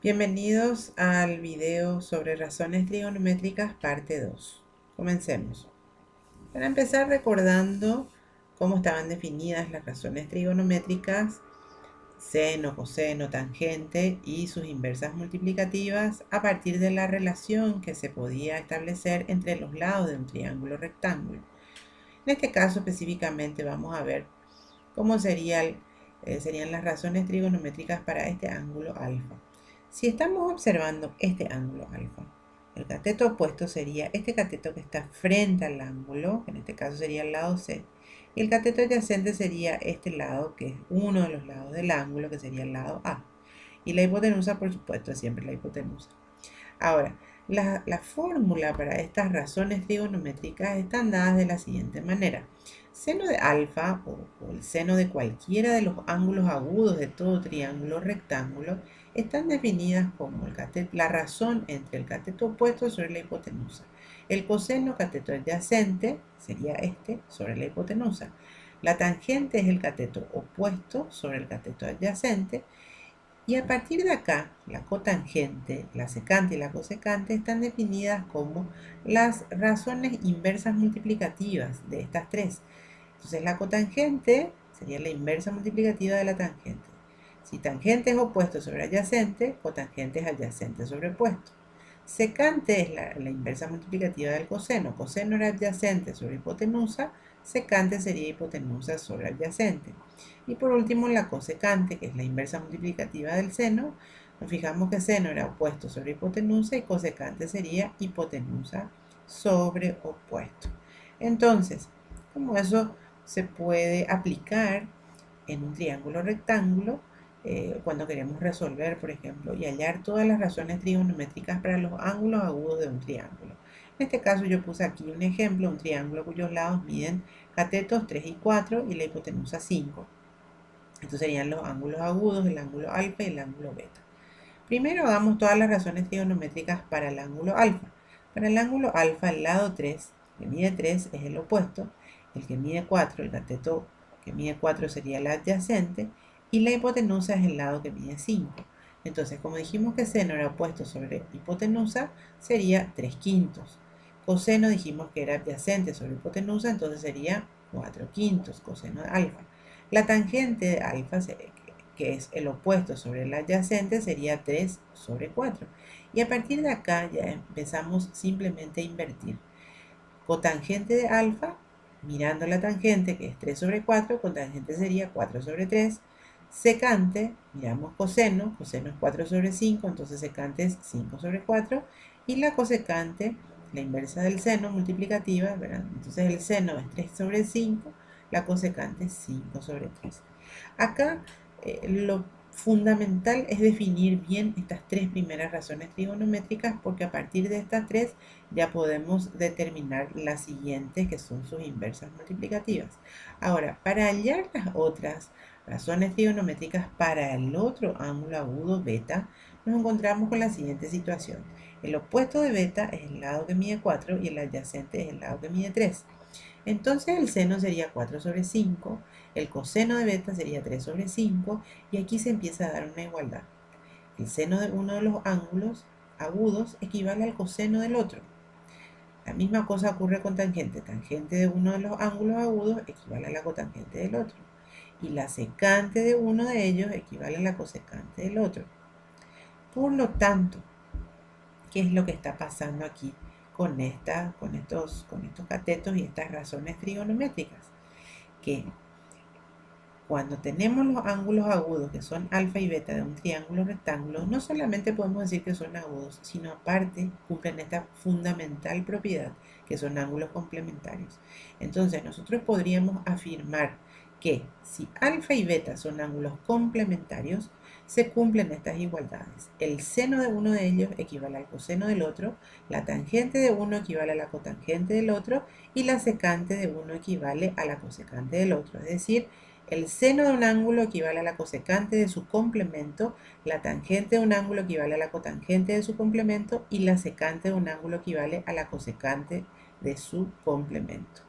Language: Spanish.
Bienvenidos al video sobre razones trigonométricas parte 2. Comencemos. Para empezar recordando cómo estaban definidas las razones trigonométricas, seno, coseno, tangente y sus inversas multiplicativas a partir de la relación que se podía establecer entre los lados de un triángulo rectángulo. En este caso específicamente vamos a ver cómo serían las razones trigonométricas para este ángulo alfa. Si estamos observando este ángulo alfa, el cateto opuesto sería este cateto que está frente al ángulo, que en este caso sería el lado C, y el cateto adyacente sería este lado, que es uno de los lados del ángulo, que sería el lado A. Y la hipotenusa, por supuesto, es siempre la hipotenusa. Ahora, la fórmula para estas razones trigonométricas están dadas de la siguiente manera. Seno de alfa o el seno de cualquiera de los ángulos agudos de todo triángulo rectángulo están definidas como la razón entre el cateto opuesto sobre la hipotenusa. El coseno cateto adyacente sería este sobre la hipotenusa. La tangente es el cateto opuesto sobre el cateto adyacente. Y a partir de acá, la cotangente, la secante y la cosecante están definidas como las razones inversas multiplicativas de estas tres. Entonces la cotangente sería la inversa multiplicativa de la tangente. Si tangente es opuesto sobre adyacente, cotangente es adyacente sobre opuesto. Secante es la inversa multiplicativa del coseno. Coseno era adyacente sobre hipotenusa, secante sería hipotenusa sobre adyacente. Y por último la cosecante, que es la inversa multiplicativa del seno. Nos fijamos que seno era opuesto sobre hipotenusa y cosecante sería hipotenusa sobre opuesto. Entonces, como eso se puede aplicar en un triángulo rectángulo, cuando queremos resolver, por ejemplo, y hallar todas las razones trigonométricas para los ángulos agudos de un triángulo. En este caso yo puse aquí un ejemplo, un triángulo cuyos lados miden catetos 3 y 4 y la hipotenusa 5. Estos serían los ángulos agudos, el ángulo alfa y el ángulo beta. Primero hagamos todas las razones trigonométricas para el ángulo alfa. Para el ángulo alfa, el lado 3, que mide 3, es el opuesto. El que mide 4, el cateto que mide 4 sería el adyacente. Y la hipotenusa es el lado que mide 5. Entonces, como dijimos que seno era opuesto sobre hipotenusa, sería 3 quintos. Coseno dijimos que era adyacente sobre hipotenusa, entonces sería 4 quintos, coseno de alfa. La tangente de alfa, que es el opuesto sobre el adyacente, sería 3 sobre 4. Y a partir de acá ya empezamos simplemente a invertir. Cotangente de alfa, mirando la tangente, que es 3 sobre 4, cotangente sería 4 sobre 3. Secante, miramos coseno, coseno es 4 sobre 5, entonces secante es 5 sobre 4. Y la cosecante, la inversa del seno multiplicativa, ¿verdad? Entonces el seno es 3 sobre 5, la cosecante es 5 sobre 3. Acá lo fundamental es definir bien estas tres primeras razones trigonométricas, porque a partir de estas tres ya podemos determinar las siguientes, que son sus inversas multiplicativas. Ahora, para hallar las otras razones trigonométricas para el otro ángulo agudo beta, nos encontramos con la siguiente situación. El opuesto de beta es el lado que mide 4 y el adyacente es el lado que mide 3. Entonces el seno sería 4 sobre 5, el coseno de beta sería 3 sobre 5 y aquí se empieza a dar una igualdad. El seno de uno de los ángulos agudos equivale al coseno del otro. La misma cosa ocurre con tangente. Tangente de uno de los ángulos agudos equivale a la cotangente del otro. Y la secante de uno de ellos equivale a la cosecante del otro. Por lo tanto, ¿qué es lo que está pasando aquí con estos catetos y estas razones trigonométricas? Que cuando tenemos los ángulos agudos, que son alfa y beta de un triángulo rectángulo, no solamente podemos decir que son agudos, sino aparte cumplen esta fundamental propiedad, que son ángulos complementarios. Entonces nosotros podríamos afirmar que si alfa y beta son ángulos complementarios, se cumplen estas igualdades. El seno de uno de ellos equivale al coseno del otro, la tangente de uno equivale a la cotangente del otro y la secante de uno equivale a la cosecante del otro. Es decir, el seno de un ángulo equivale a la cosecante de su complemento, la tangente de un ángulo equivale a la cotangente de su complemento y la secante de un ángulo equivale a la cosecante de su complemento.